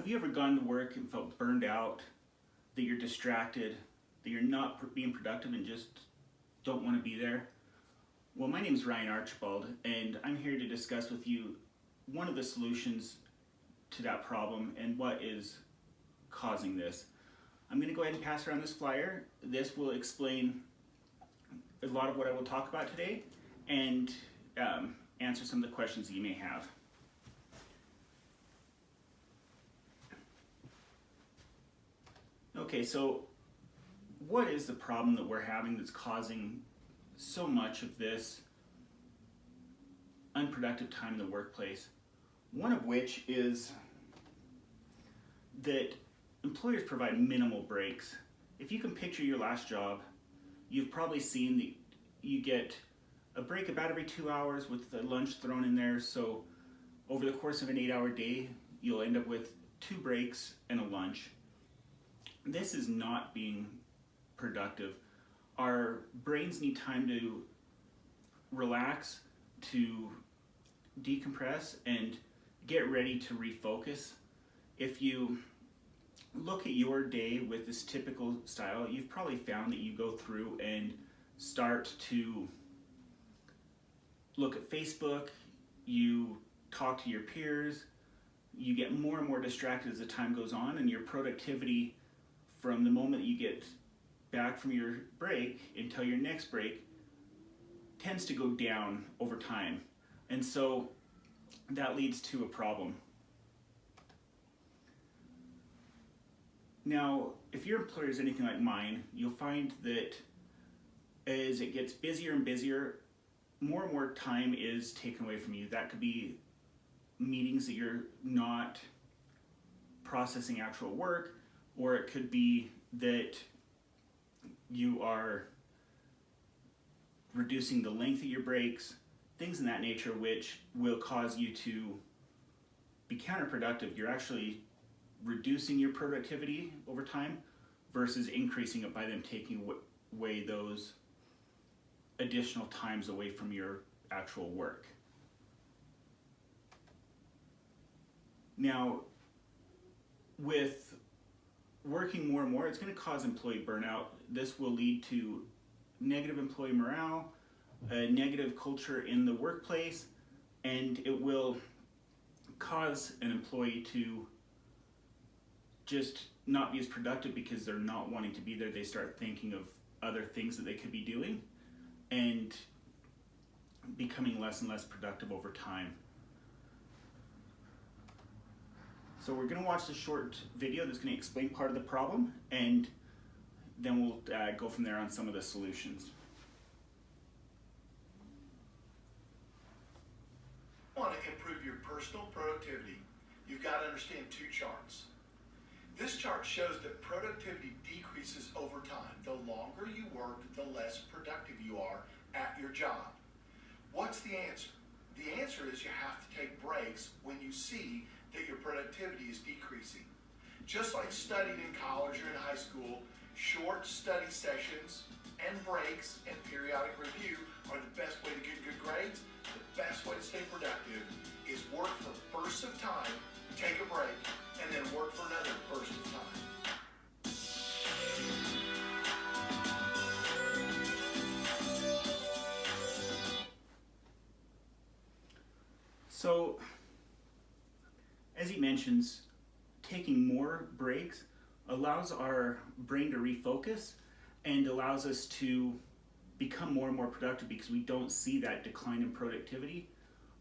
Have you ever gone to work and felt burned out, that you're distracted, that you're not being productive and just don't want to be there? Well, my name is Ryan Archibald, and I'm here to discuss with you one of the solutions to that problem and what is causing this. I'm going to go ahead and pass around this flyer. This will explain a lot of what I will talk about today and answer some of the questions that you may have. Okay, so what is the problem that we're having that's causing so much of this unproductive time in the workplace? One of which is that employers provide minimal breaks. If you can picture your last job, you've probably seen that you get a break about every 2 hours with the lunch thrown in there. So over the course of an 8-hour day, you'll end up with 2 breaks and a lunch. This is not being productive. Our brains need time to relax, to decompress, and get ready to refocus. If you look at your day with this typical style, you've probably found that you go through and start to look at Facebook, you talk to your peers, you get more and more distracted as the time goes on, and your productivity from the moment you get back from your break until your next break tends to go down over time. And so that leads to a problem. Now, if your employer is anything like mine, you'll find that as it gets busier and busier, more and more time is taken away from you. That could be meetings that you're not processing actual work, or it could be that you are reducing the length of your breaks, things in that nature, which will cause you to be counterproductive. You're actually reducing your productivity over time versus increasing it by them taking away those additional times away from your actual work. Now, with working more and more, it's going to cause employee burnout. This will lead to negative employee morale, a negative culture in the workplace, and it will cause an employee to just not be as productive because they're not wanting to be there. They start thinking of other things that they could be doing and becoming less and less productive over time. So we're going to watch this short video that's going to explain part of the problem, and then we'll go from there on some of the solutions. If you want to improve your personal productivity, you've got to understand 2 charts. This chart shows that productivity decreases over time. The longer you work, the less productive you are at your job. What's the answer? The answer is you have to take breaks when you see that your productivity is decreasing. Just like studying in college or in high school, short study sessions and breaks and periodic review are the best way to get good grades. The best way to stay productive is work for bursts of time, take a break, and then work for another burst of time. So, as he mentions, taking more breaks allows our brain to refocus and allows us to become more and more productive because we don't see that decline in productivity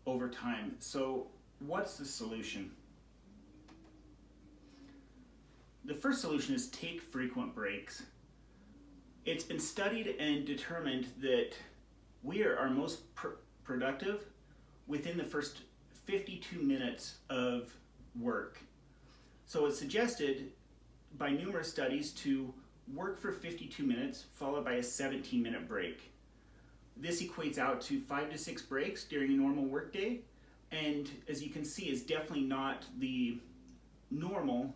over time. So, what's the solution? The first solution is take frequent breaks. It's been studied and determined that we are most productive within the first 52 minutes of work. So it's suggested by numerous studies to work for 52 minutes followed by a 17-minute break. This equates out to 5 to 6 breaks during a normal workday, and as you can see, is definitely not the normal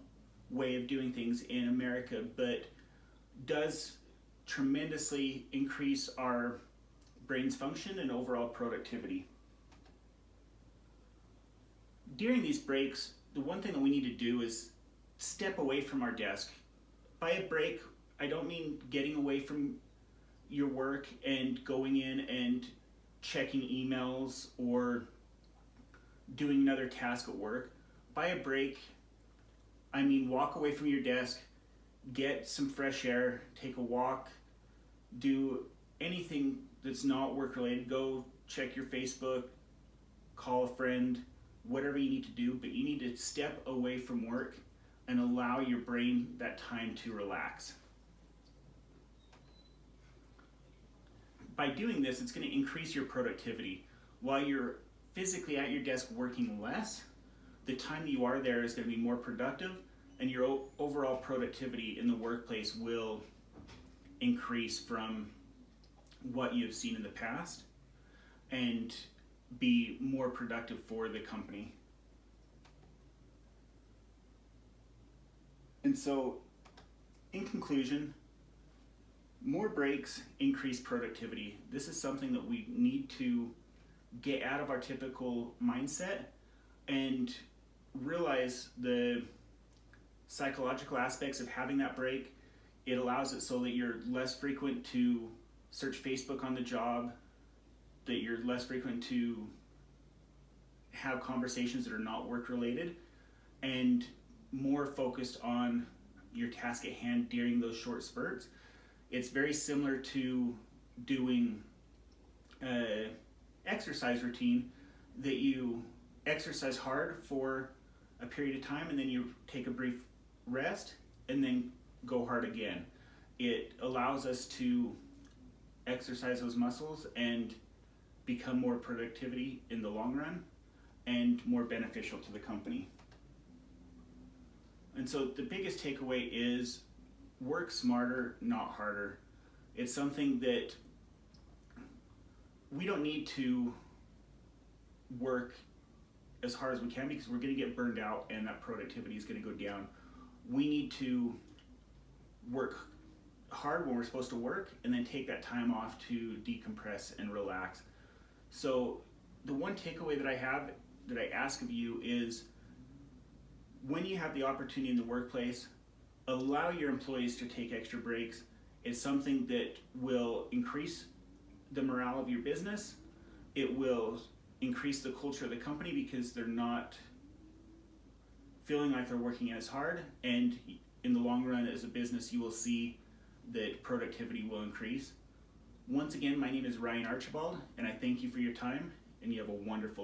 way of doing things in America, but does tremendously increase our brain's function and overall productivity. During these breaks, the one thing that we need to do is step away from our desk. By a break, I don't mean getting away from your work and going in and checking emails or doing another task at work. By a break, I mean walk away from your desk, get some fresh air, take a walk, do anything that's not work related. Go check your Facebook, call a friend, whatever you need to do, but you need to step away from work and allow your brain that time to relax. By doing this, it's going to increase your productivity. While you're physically at your desk working less, the time you are there is going to be more productive, and your overall productivity in the workplace will increase from what you've seen in the past and be more productive for the company. And so, in conclusion, more breaks increase productivity. This is something that we need to get out of our typical mindset and realize the psychological aspects of having that break. It allows it so that you're less frequent to search Facebook on the job, that you're less frequent to have conversations that are not work related, and more focused on your task at hand during those short spurts. It's very similar to doing an exercise routine, that you exercise hard for a period of time and then you take a brief rest and then go hard again. It allows us to exercise those muscles and become more productivity in the long run and more beneficial to the company. And so the biggest takeaway is work smarter, not harder. It's something that we don't need to work as hard as we can because we're going to get burned out and that productivity is going to go down. We need to work hard when we're supposed to work and then take that time off to decompress and relax. So the one takeaway that I have, that I ask of you, is when you have the opportunity in the workplace, allow your employees to take extra breaks. It's something that will increase the morale of your business. It will increase the culture of the company because they're not feeling like they're working as hard, and in the long run as a business you will see that productivity will increase. Once again, my name is Ryan Archibald, and I thank you for your time, and you have a wonderful